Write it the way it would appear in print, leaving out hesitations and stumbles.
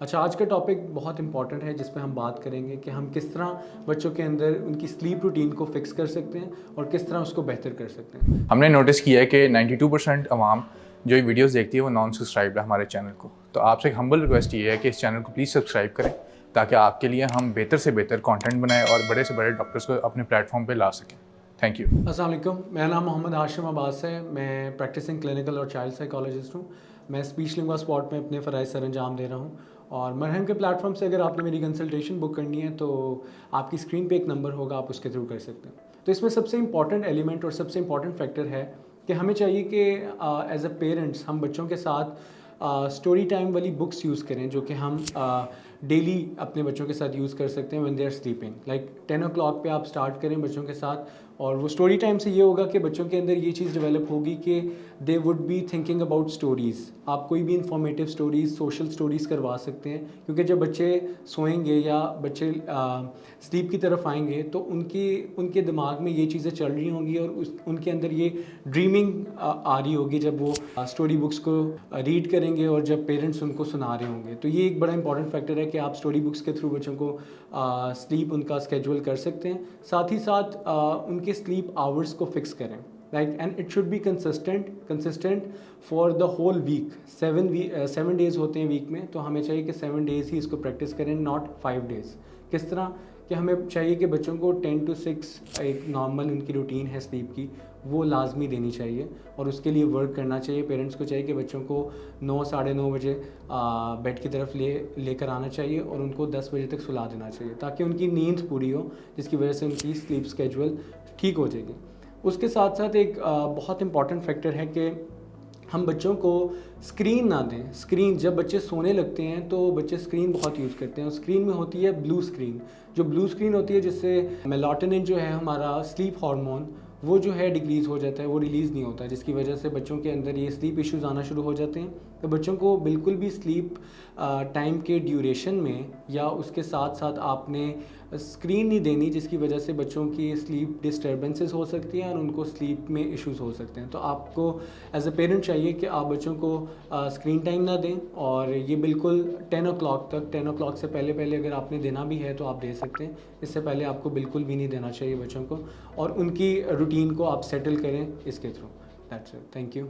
अच्छा, आज का टॉपिक बहुत इंपॉर्टेंट है जिस पे हम बात करेंगे कि हम किस तरह बच्चों के अंदर उनकी स्लीप रूटीन को फिक्स कर सकते हैं और किस तरह उसको बेहतर कर सकते हैं। हमने नोटिस किया है कि 92% अवाम जो ये वीडियोस देखती है वो नॉन सब्सक्राइब है हमारे चैनल को। तो आपसे एक हम्बल रिक्वेस्ट ये है कि इस चैनल को प्लीज़ सब्सक्राइब करें ताकि आपके लिए हम बेहतर से बेहतर कंटेंट बनाएं और बड़े से बड़े डॉक्टर्स को अपने प्लेटफॉर्म पे ला सकें। Thank you. अस्सलाम वालेकुम, मेरा नाम मोहम्मद हाशिम अब्बास है। मैं प्रैक्टिसिंग क्लिनिकल और चाइल्ड साइकोलॉजिस्ट हूँ। मैं स्पीच लिंग्वा स्पॉट में अपने फ़राइज़ सर अंजाम दे रहा हूँ और मरहम के प्लेटफॉर्म से अगर आपने मेरी कंसल्टेशन बुक करनी है तो आपकी स्क्रीन पे एक नंबर होगा, आप उसके थ्रू कर सकते हैं। तो इसमें सबसे इंपॉर्टेंट एलिमेंट और सबसे इंपॉर्टेंट फैक्टर है कि हमें चाहिए कि एज अ पेरेंट्स हम बच्चों के साथ स्टोरी टाइम वाली बुक्स यूज़ करें जो कि हम डेली अपने बच्चों के साथ यूज़ कर सकते हैं when they are sleeping. Like 10 o'clock पे आप स्टार्ट करें बच्चों के साथ और वो स्टोरी टाइम से ये होगा कि बच्चों के अंदर ये चीज़ डेवलप होगी कि they would be thinking about stories. आप कोई भी इंफॉर्मेटिव स्टोरीज़, सोशल स्टोरीज़ करवा सकते हैं क्योंकि जब बच्चे सोएंगे या बच्चे स्लीप की तरफ आएंगे तो उनके दिमाग में ये चीज़ें चल रही होंगी और उनके अंदर ये ड्रीमिंग आ रही होगी जब वो स्टोरी बुक्स को रीड करेंगे और जब पेरेंट्स उनको सुना रहे होंगे। तो ये एक बड़ा इंपॉर्टेंट फैक्टर है कि आप स्टोरी बुक्स के थ्रू बच्चों को स्लीप उनका स्केड्यूल कर सकते हैं। साथ ही साथ उनके स्लीप आवर्स को फिक्स करें, like and it should be consistent for the whole week. 7 days होते हैं वीक में, तो हमें चाहिए कि 7 डेज़ ही इसको प्रैक्टिस करें, नॉट 5 डेज़। किस तरह कि हमें चाहिए कि बच्चों को 10 to 6 एक नॉर्मल उनकी रूटीन है स्लीप की, वो लाजमी देनी चाहिए और उसके लिए वर्क करना चाहिए। पेरेंट्स को चाहिए कि बच्चों को 9 साढ़े 9 बजे बेड की तरफ लेकर आना चाहिए और उनको 10 बजे तक सुला देना चाहिए ताकि उनकी नींद पूरी हो, जिसकी वजह से उनकी स्लीप स्केड्यूल ठीक हो जाएगी। उसके साथ साथ एक बहुत इंपॉर्टेंट फैक्टर है कि हम बच्चों को स्क्रीन ना दें। स्क्रीन जब बच्चे सोने लगते हैं तो बच्चे स्क्रीन बहुत यूज़ करते हैं और स्क्रीन में होती है ब्लू स्क्रीन। जो ब्लू स्क्रीन होती है जिससे मेलाटोनिन जो है हमारा स्लीप हार्मोन, वो जो है डिक्रीज़ हो जाता है, वो रिलीज़ नहीं होता, जिसकी वजह से बच्चों के अंदर ये स्लीप इश्यूज़ आना शुरू हो जाते हैं। तो बच्चों को बिल्कुल भी स्लीप टाइम के ड्यूरेशन में या उसके साथ साथ आपने स्क्रीन नहीं देनी जिसकी वजह से बच्चों की स्लीप डिस्टर्बेंसेस हो सकती हैं और उनको स्लीप में इश्यूज़ हो सकते हैं। तो आपको एज अ पेरेंट चाहिए कि आप बच्चों को स्क्रीन टाइम ना दें और ये बिल्कुल 10 ओ क्लॉक तक, 10 ओ क्लॉक से पहले पहले अगर आपने देना भी है तो आप दे सकते हैं। इससे पहले आपको बिल्कुल भी नहीं देना चाहिए बच्चों को और उनकी रूटीन को आप सेटल करें इसके through. That's it, thank you.